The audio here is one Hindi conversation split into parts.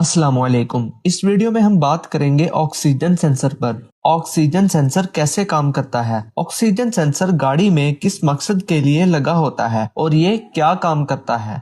अस्सलामुअलैकुम। इस वीडियो में हम बात करेंगे ऑक्सीजन सेंसर पर। ऑक्सीजन सेंसर कैसे काम करता है, ऑक्सीजन सेंसर गाड़ी में किस मकसद के लिए लगा होता है और ये क्या काम करता है।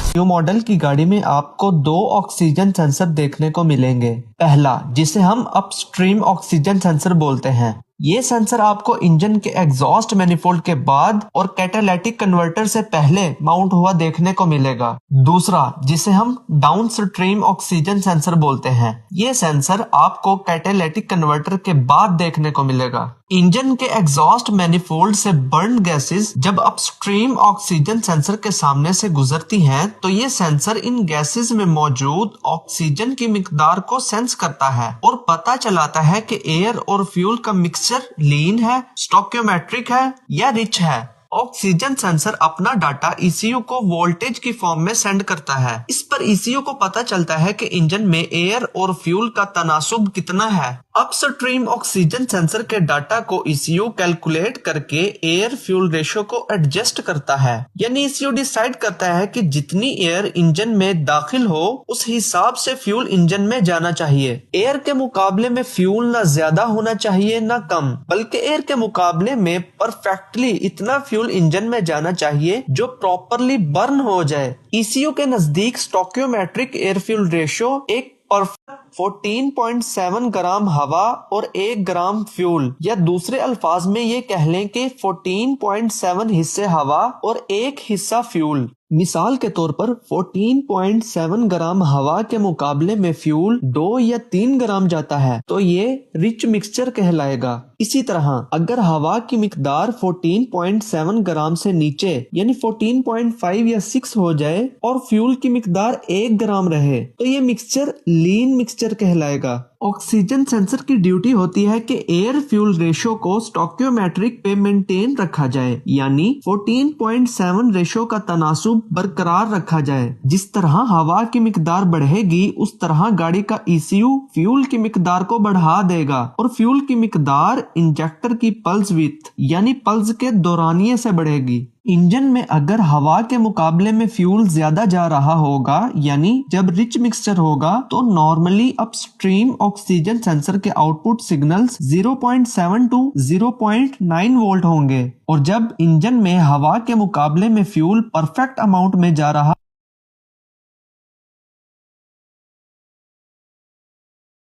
न्यू मॉडल की गाड़ी में आपको दो ऑक्सीजन सेंसर देखने को मिलेंगे। पहला, जिसे हम अपस्ट्रीम ऑक्सीजन सेंसर बोलते हैं, ये सेंसर आपको इंजन के एग्जॉस्ट मैनिफोल्ड के बाद और कैटालिटिक कन्वर्टर से पहले माउंट हुआ देखने को मिलेगा। दूसरा, जिसे हम डाउनस्ट्रीम ऑक्सीजन सेंसर बोलते हैं, ये सेंसर आपको कैटालिटिक कन्वर्टर के बाद देखने को मिलेगा। इंजन के एग्जॉस्ट मैनिफोल्ड से बर्न गैसेस जब अपस्ट्रीम ऑक्सीजन सेंसर के सामने से गुजरती हैं, तो ये सेंसर इन गैसेस में मौजूद ऑक्सीजन की मिकदार को सेंस करता है और पता चलाता है कि एयर और फ्यूल का मिक्सचर लीन है, स्टोइकियोमेट्रिक है या रिच है। ऑक्सीजन सेंसर अपना डाटा ईसीयू को वोल्टेज की फॉर्म में सेंड करता है। इस पर ईसीयू को पता चलता है कि इंजन में एयर और फ्यूल का तनासुब कितना है। अपस्ट्रीम ऑक्सीजन सेंसर के डाटा को ईसीयू कैलकुलेट करके एयर फ्यूल रेशो को एडजस्ट करता है, यानी ईसीयू डिसाइड करता है कि जितनी एयर इंजन में दाखिल हो उस हिसाब से फ्यूल इंजन में जाना चाहिए। एयर के मुकाबले में फ्यूल ना ज्यादा होना चाहिए ना कम, बल्कि एयर के मुकाबले में परफेक्टली इतना फ्यूल इंजन में जाना चाहिए जो प्रॉपरली बर्न हो जाए। ईसीयू के नजदीक स्टोइकियोमेट्रिक एयर फ्यूल रेशो एक परफेक्ट 14.7 ग्राम हवा और 1 ग्राम फ्यूल, या दूसरे अल्फाज में ये कह लें कि 14.7 हिस्से हवा और 1 हिस्सा फ्यूल। मिसाल के तौर पर 14.7 ग्राम हवा के मुकाबले में फ्यूल 2 या 3 ग्राम जाता है तो ये रिच मिक्सचर कहलाएगा। इसी तरह अगर हवा की मिकदार 14.7 ग्राम से नीचे यानी 14.5 या 6 हो जाए और फ्यूल की मिकदार 1 ग्राम रहे तो ये मिक्सचर लीन मिक्सचर कहलाएगा। ऑक्सीजन सेंसर की ड्यूटी होती है कि एयर फ्यूल रेशो को स्टोइकियोमेट्रिक पे मेंटेन रखा जाए, यानी 14.7 रेशो का तनासुब बरकरार रखा जाए। जिस तरह हवा की मिकदार बढ़ेगी उस तरह गाड़ी का ईसीयू फ्यूल की मिकदार को बढ़ा देगा और फ्यूल की मिकदार इंजेक्टर की पल्स विड्थ यानी पल्स के दौरानिये से बढ़ेगी। इंजन में अगर हवा के मुकाबले में फ्यूल ज्यादा जा रहा होगा यानी जब रिच मिक्सचर होगा तो नॉर्मली अपस्ट्रीम ऑक्सीजन सेंसर के आउटपुट सिग्नल्स 0.7 टू 0.9 वोल्ट होंगे, और जब इंजन में हवा के मुकाबले में फ्यूल परफेक्ट अमाउंट में जा रहा।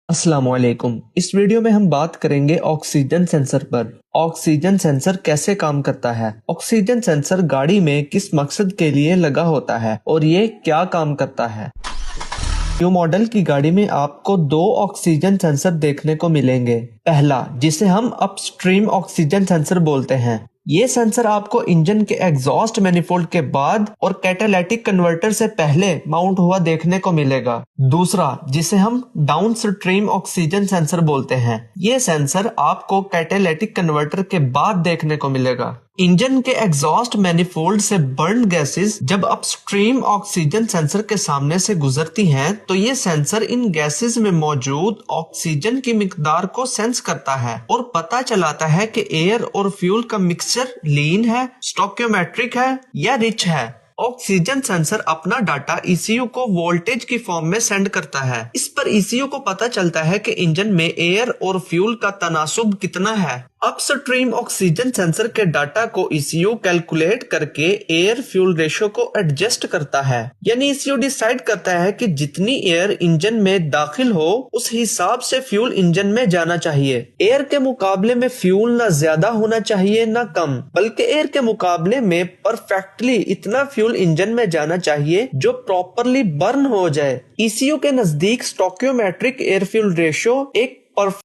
अस्सलामुअलैकुम। इस वीडियो में हम बात करेंगे ऑक्सीजन सेंसर पर। ऑक्सीजन सेंसर कैसे काम करता है, ऑक्सीजन सेंसर गाड़ी में किस मकसद के लिए लगा होता है और ये क्या काम करता है। न्यू मॉडल की गाड़ी में आपको दो ऑक्सीजन सेंसर देखने को मिलेंगे। पहला, जिसे हम अपस्ट्रीम ऑक्सीजन सेंसर बोलते हैं, ये सेंसर आपको इंजन के एग्जॉस्ट मैनिफोल्ड के बाद और कैटालिटिक कन्वर्टर से पहले माउंट हुआ देखने को मिलेगा। दूसरा, जिसे हम डाउनस्ट्रीम ऑक्सीजन सेंसर बोलते हैं, ये सेंसर आपको कैटालिटिक कन्वर्टर के बाद देखने को मिलेगा। इंजन के एग्जॉस्ट मैनिफोल्ड से बर्न गैसेस जब अपस्ट्रीम ऑक्सीजन सेंसर के सामने से गुजरती हैं, तो ये सेंसर इन गैसेस में मौजूद ऑक्सीजन की मिकदार को सेंस करता है और पता चलाता है कि एयर और फ्यूल का मिक्सचर लीन है, स्टोइकियोमेट्रिक है या रिच है। ऑक्सीजन सेंसर अपना डाटा ईसीयू को वोल्टेज की फॉर्म में सेंड करता है। इस पर ईसीयू को पता चलता है कि इंजन में एयर और फ्यूल का तनासुब कितना है। अपस्ट्रीम ऑक्सीजन सेंसर के डाटा को ईसीयू कैलकुलेट करके एयर फ्यूल रेशो को एडजस्ट करता है, यानी ईसीयू डिसाइड करता है कि जितनी एयर इंजन में दाखिल हो उस हिसाब से फ्यूल इंजन में जाना चाहिए। एयर के मुकाबले में फ्यूल ना ज्यादा होना चाहिए ना कम, बल्कि एयर के मुकाबले में परफेक्टली इतना फ्यूल इंजन में जाना चाहिए जो प्रॉपरली बर्न हो जाए। ईसीयू के नजदीक स्टोइकियोमेट्रिक एयर फ्यूल रेशो एक परफेक्ट